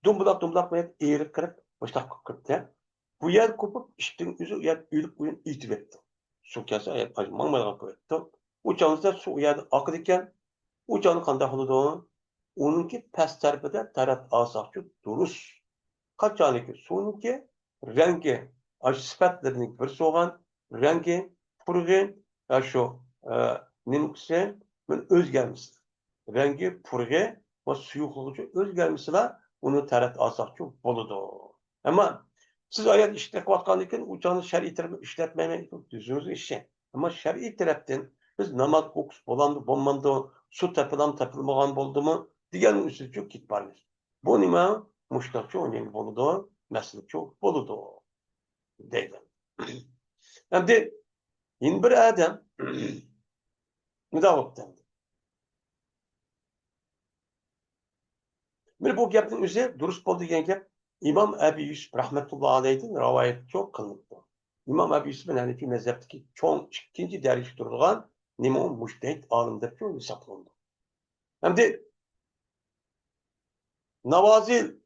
Dumulak böyle eğri kırıp başta kırıp bu yer kopup iştin üzü yer ülük bugün iti gittim. Su kese ayet mağmadan kırıp uçağınızda su yer akıdırken uçağın kanda hılıdı onunki pes tarafıda tarat asakçı duruz. Kaç tane ki sonunki rengi aşı sıfatlarının bir soğan rengi purge ya şu nimkse ben öz gelmesi. Rengi purge ve suyuqluğu öz gelmesiyle onu tarat asakçı boludu. Ama siz ayet işlek vatkanlıkken uçağını şer'i tarafı işletmemeyi düzünüz işe. Ama şer'i taraftan biz namaz okus bolandı, bombandı, su tapılmağan boldu mu diyen usul çok kitbarlar. Bu nime muştakçı önemli boludu, meslekçi boludu deydi. Hem de yine bir adam müdavaptandı. Bir bu gapning üzeri durust boldu degan gap İmam Ebu Yusuf rahmetullahi aleyh'in rivayet çok kılındı. İmam Ebu Yusuf'un Hanefi mezhepteki çoğun ikinci derviş durulgan nime mujtehid alimdir ki hesaplandı. Hem de Navazil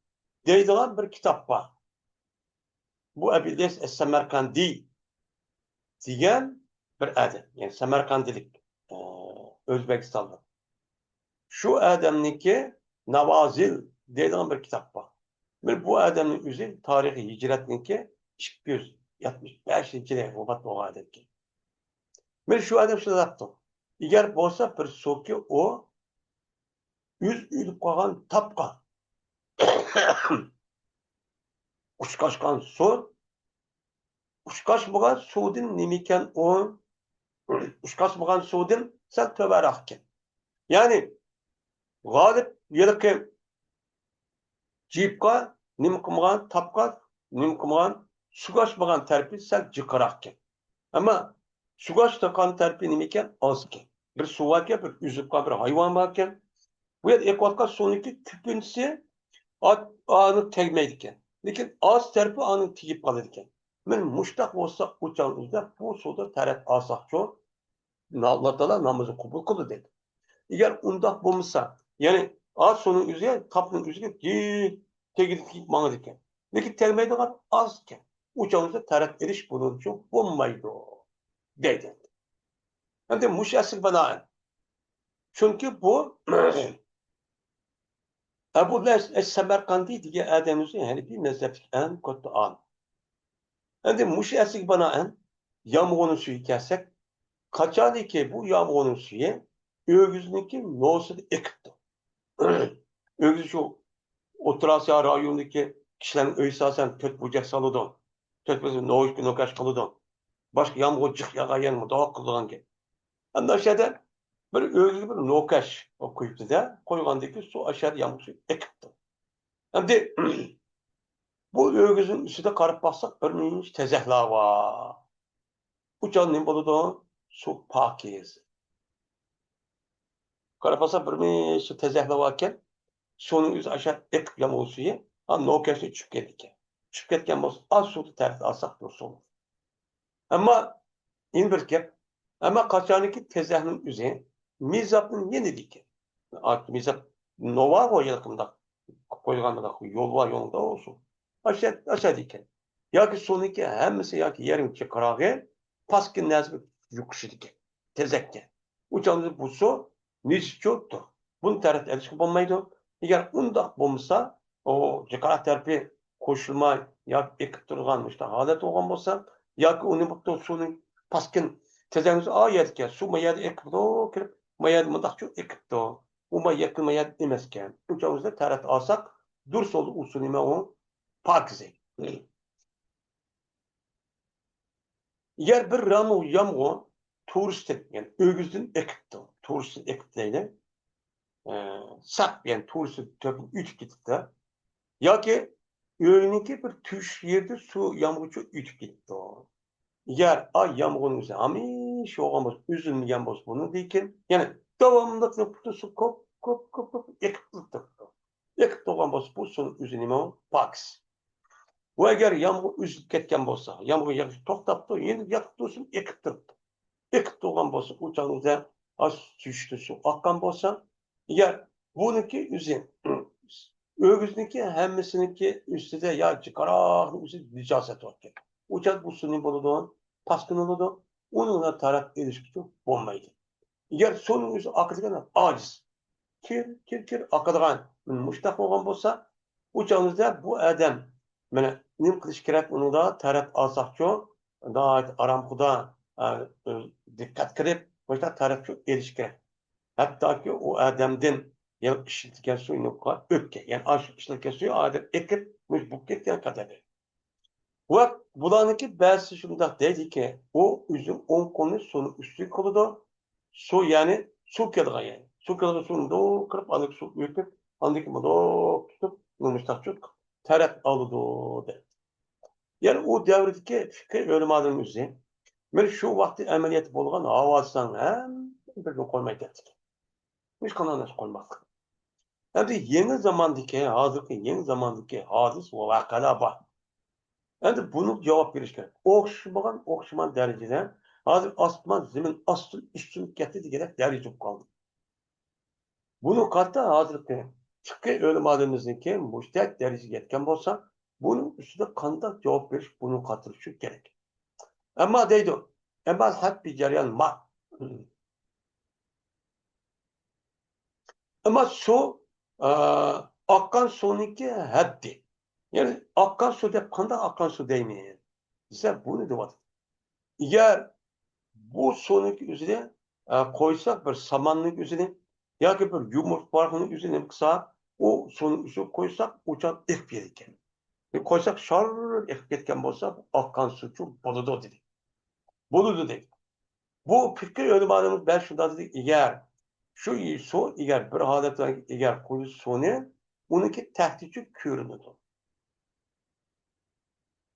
deydiğen bir kitap var. Bu Ebu İlyas Es-Semerkandi diyen bir adam. Yani Semerkandilik Özbekistan'da. Şu adamınki Navazil deydiğen bir kitap var. Bu adamın yüzü tarihi hicretninki 275 hicret vefat boğan etti. Şu adam şunu yaptı. Eğer bolsa bir soki o yüz ülüp kalan tapka uçkaşkan su ushqashmagan suvdan nima ekan u? Ushqashmagan suvdan sal töveroq ekan. Ya'ni g'olib yilqi jiyibqa nima qilmagan, tapqa nima qilmagan, sug'ashmagan tarafi sal jiqaroq ekan. Ammo sug'ashmagan tarafi nima ekan? Oz ekan. Bir suv ekan, bir üzübqa bir hayvon bor ekan. Bu yer ekvatgan suvniki ko'pinchisi ani tegmaydi ekan. Lekin oz tarafi ani tegib qoladi ekan. Men mushtaq bo'lsa o'chamizda bu suvda taraf olsaqchu, Alloh taolo namozni qabul qildi dedi. Agar undoq bo'lmasa, ya'ni oz suvning o'ziga, qopning o'ziga tegib mangadi ekan. Lekin tegmaydigan oz ekan. O'chamizda taraf erish buning uchun bo'lmaydi deydi. Endi mush asl binoan. Chunki bu Ebu Es-Semerkandi degan adamimizni Hanifiy mazhabidagi eng katta olim. Endi mush asl binoan yomg'irning suyi kelsak, qachoniki bu yomg'irning suyi o'gizniki nosida ekibdi. O'giz shu O'rta Osiyo rayonidagi kishilarning uyi asosan 4 burchak soladi. 4 burchak nokash qiladi. Boshqa yomg'ir jiq yog'agan mudoq qilganga. Ana o'shada bir o'gizga bir nokash qo'yibdi-da, qo'ygandagi suv aşağı yomg'ir suvi ekibdi. Endi bu o'gizning ustida qarab baqsak, bir minch tezaklar bor. Uçan nima bo'ladi? Suv pokiz. Qarab baqsak, bir minch tezaklar bor ekan. Suvning o'zi aşağı ekib yomg'ir suvi, nokashga tushib ketgan. Tushib ketgan bo'lsa, az suvni tartib olsak dursun. Ammo endi bir gap, ammo qachoniki tezakning o'zi mizobning yenidiki. Mizab nova qo'yilganda qo'yilganda yo'l va yo'lda olsun. Aşağı ekan. Yoki suvniki hammasi yoki yarimcha qarog'i pastki nazbi yuqishidiki. Tezakka. Uchamiz bu suv nischo'tdir. Buni taraf etishga bo'lmaydi. Agar undoq bo'lmasa, o jiqaroq tarafi qo'shilmay yoki ekib turgan işte holat bo'lgan bo'lsa, yoki uni bu suvning pastkin tezakni oyatga suv mayada ekib kirib, mayada mundaqcha ekibdi. Uma yakılmayad emas ekan. Uchamizda taraf olsak, dursol usul nima u? Pokiza. Agar bir ramu yomg'ir turistik, ya'ni o'gizdan ekibdi. Turistik ekib deydi. Saq, ya'ni turistik tökib o'tib ketibdi. Yoki o'yiniki bir tush yerda suv yomg'irchi o'tib ketdi. Agar ay yomg'irning o'zi hamisha yog'gan bo'lsa, uzilmagan bo'lsa buni lekin, ya'ni davomli suv ko'p ekib turibdi. Ekib turgan bo'lsa, bu suvning o'zi nima? Pokiz. Bu agar yomg'ir uzilib ketgan bo'lsa, yomg'ir yog'ib to'xtabdi, endi yoqib tursin, ekib turibdi. Ekib turgan bo'lsa, o'changizda az tushdi suv oqqan bo'lsa, agar buniki o'zi o'gizniki hammasiniki ustida yo jiqaroq o'zi nijosat o'tgan. O'chad bu suvning bo'ladi, pastkin bo'ladi, uni taraf edishga bo'lmaydi. Agar suvning o'zi oqadigan ojiz, kir oqadigan mushtaq bo'lgan bo'lsa, o'changizda bu odam mana nima qilish kerak, unida taraf olsaqchi, aramxuda diqqat qilib, boshqa tarafga erish kerak. Hattoki u odamdan ishlatgan suvni o'pga, ya'ni ash ishlatgan suv odam ekib, bu ketgan qadar. Va bularniki ba'zi shundoq deydiki, u o'zi o'ng qo'lni suvni ustiga qo'yadi. Suv ya'ni suv kelgan, ya'ni suv kelgan suvni qilib, aniq suv o'tib, aniq bundoq tutib, no'mistaqchi taraf oladi dedi. Ya'ni u davrdagi fikr o'limaning o'zi men shu vaqtda amaliyot bo'lgan havosdan ham bir qo'ymay ketdik. Hech qanday narsa qo'ymoqdi. Endi yangi hozirgi yangi zamondagi hodis va voqealar bor. Endi buni javob berish kerak. O'xshagan darajada hozir osmon zamin ostin ishtin ketdi degan daraja qoldi. Buni qatta hozirgi fikr o'limlarimizniki mushtaq darajaga yetgan bo'lsa, buning ustida qanday javob berish, buni qatirish kerak. Ammo deydi, emas haq bir jarayon bor. Ama suv oqqan suvniki haddi. Ya'ni oqqan suv deb qanday oqqan suv deyman? Desa buni deyapti. Agar bu suvniki o'zida qo'ysak bir samanning o'zini yoki bir yumurta barg'ining o'zini qilsa, u suvni ustiga qo'ysak, o'chab ekib ekan. Koysak şar ekip ketken bolsa akkan suçu boludu dedi. Boludu dedi. Bu fikir ölümanımız ben şunda dedik, eğer şu su, eğer bir haletten eğer kuyu suni, onunki tehdici körünüdür.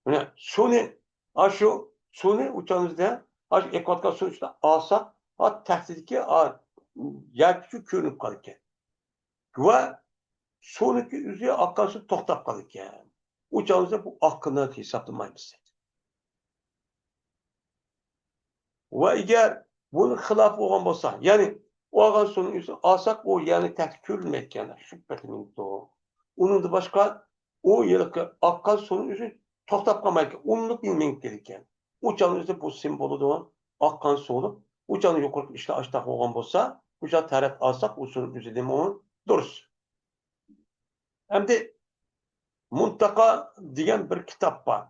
Yani suni, şu suni uçağınızda, şu ekvatka su üstüne alsak, tehdidiki yer küçük körünüp kalırken. Ve sonraki üzüye akkan su toktap kalırken. Uçağınızda bu hakkını hesaplamayız. Ve eğer bunun hilafı olan olsa, yani o ağan sonu üstüne alsak, o yani tehdit körülmeyken, şüphetimin doğu. Onun da başka, o yılki akkan sonu üstüne toktap kalmayken, onluk bilmeyin gelirken. Uçağınızda bu simbolü doğan akkan su olup, uçağını yukarı işte açtak olan olsa, uçağı taraf alsak, o sonu üzerinde onun durur. Hem de Muntaka degan bir kitap var.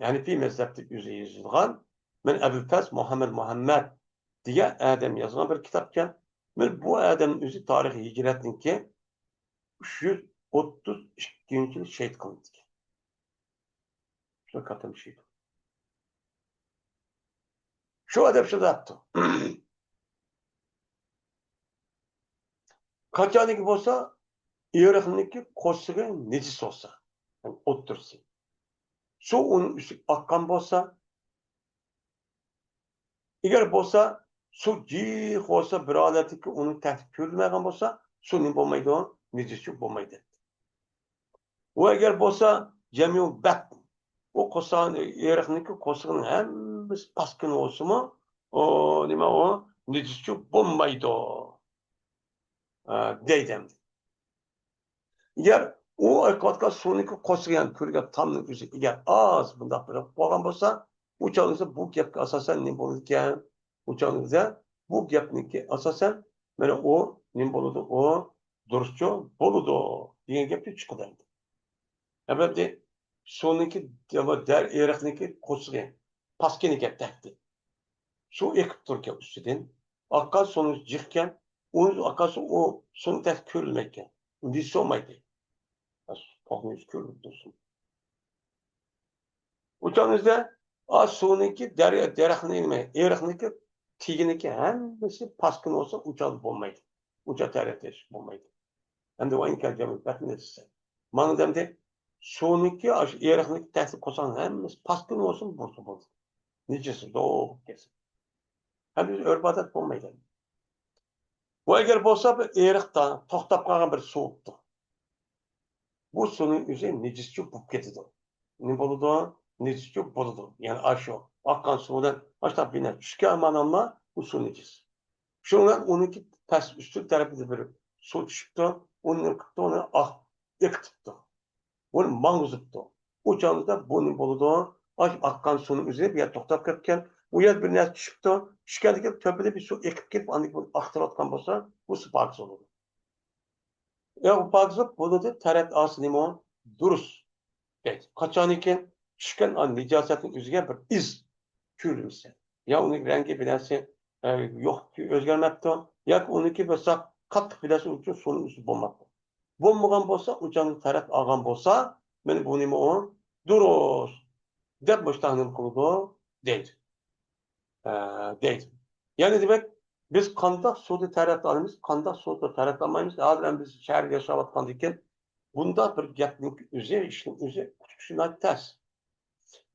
Hanifiy mezhepte üzeri yazılgan. Men Ebu Fes Muhammed degan adam yazgan bir kitapken. Men bu adamın özü tarihi hicretninki 332 yıl şehit kılındı. Şu katım şehit. Şu adam şunu yaptı. Kaçaniki olsa Irak'ındaki koşuğu necis olsa. Yani otursun. Şu onun üstü akkan olsa eğer olsa su cih olsa bir aletiki onu tehdit görülmeyen olsa su olmaydı o, necisi olmaydı. O eğer olsa cemiyo bet o kosan Irak'ındaki kosanın hemimiz paskın olsun mu o nime o necisi olmaydı o deydim. Eğer o ekvatka sonraki kosan kürge tamlı üzü eğer az bunda bırak olan olsa uçağınızda bu gepki asasen ne olurken uçağınızda bu gepniki asasen mana o ne boludu o duruşçu boludu degan gapni chiqadi. Albatta sonraki der Irak'niki ko'sigan paskeni gapdi. Şu ekip turgan ustidan akan sonu jiqkan, o akası o sonda ko'rilmagan. Unda so'maydi. Tohmiz ko'rildi. Uçağınızda az sonraki deraxtni nima, Irak'niki teginiki hammasi paskın olsa uçak olmaydı. Uçak tarafı olmaydı. Hem de o inkar cemil bakınırsa. Manadamda sonraki Irak'niki tahsil kosan hammasi paskın olsun bursu buldu. Nicesi doğu kesin. Hem de örbadat olmaydı. Bu eğer olsa Irak'ta toxtab kalgan bir soğuktu. Bu suyun üzeri necisçi bulup ketidi. Ne boludu? Necisçi boludu. Yani aşağı. Akkan sudan aşağı biner. Düşken manamla bu su necis. Şundan onunki ters üstü tarafı bir su çıktı. Onun kıttı onu yıktı. Onu mangızıptı. Uçağımızda bunun boludu. Akkan suyun üzerine bir yer toxtab ketken. Bu yer bir nerede çıktı. Çıkardaki töpede bir su ekip gelip andaki aktarlatkan olsa bu su parçası olur. Ya bu parçası boludu. Tarat aslı duruz. Evet. Kaçanıken çıkan an necasetin üzerine bir iz körülmüşse. Ya onun rengi bilesi yok ki özgermekte. Ya onunki mesela katlık bilesi için sonun üstü bulmakta. Bulmagan bolsa, uçanın taraf ağan bolsa, ben bunu mu o duruz. Dep baştanım kılıdı değil. Değil. Yani demek biz kandak suda taraflarımız, kandak suda taraflamayız. Adem biz şehir yaşavatkan diken bunda bir gapning üzeri işin üzeri küçükşünler ters.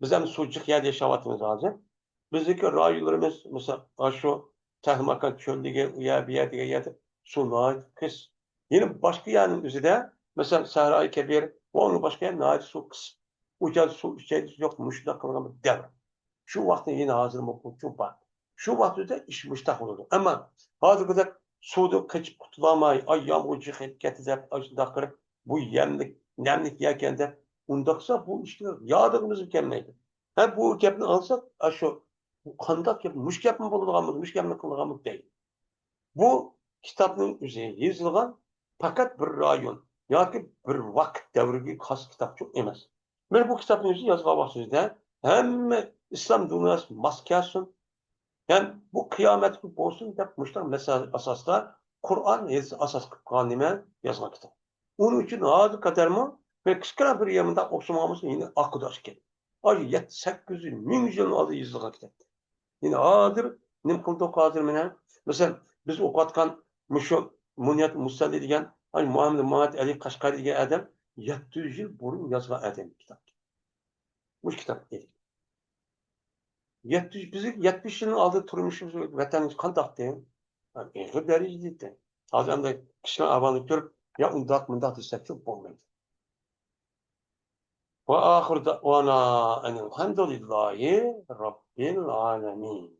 Biz hem sucuk yerde yaşavatımız lazım. Bizdeki raylarımız mesela şu Tehmakan çöldüğü bir yerde su kız. Yine başka yerinin üzerinde mesela Sahra-i Kebir onun başka yer nail su kız. Ucaz su şey yok müştak kılınma dev. Şu vakti yine hazır mı bu çupa. Şu vakti iş müştak olurdu. Ama hazır kadar suda kaçıp kutulamay, ay yağmur çıkıp getirip acıda kırıp bu nemlik yerken de undaksa bu işte yağdığımız mükemmeydi. Ha bu gapni alsak, şu kandak gap, muş gap mı bulunğanımız, muş gap mı kılınğanımız değil. Bu kitabın üzerine yazılgan fakat bir rayon, yoki bir vaqt davriga xos kitap çok emas. Men bu kitabın üzerine yazgan vaqtida hamma islom dunyosi mos kelsin, hem bu kıyamet gibi olsun deb muşlar mesela asasda Kur'an asas qilib nima yozgan kitap. Onun için hozir qadarmi Ve kıskıra bir yanında oxumamız yine akıdaş keldi. Ay 7-800 ming yıl aldı yazılgan kitap. Yine adır nim kıldık hazır menen. Mesela biz okutkan muşu Munyat Musalli degan, hani Muhammed Ali Kaşgari degan adam 700 yıl burun yazgan adam kitap. Bu kitap değil. 700 bizim 70 yılın aldığı turmuşumuz vatanımız kandak deyin. Yani en derecede. Hazır da kişinin abanıp görüp ya undak mındak desek çok olmaydı. Ve ahir da'vana enelhamdülillahi Rabbil alemin.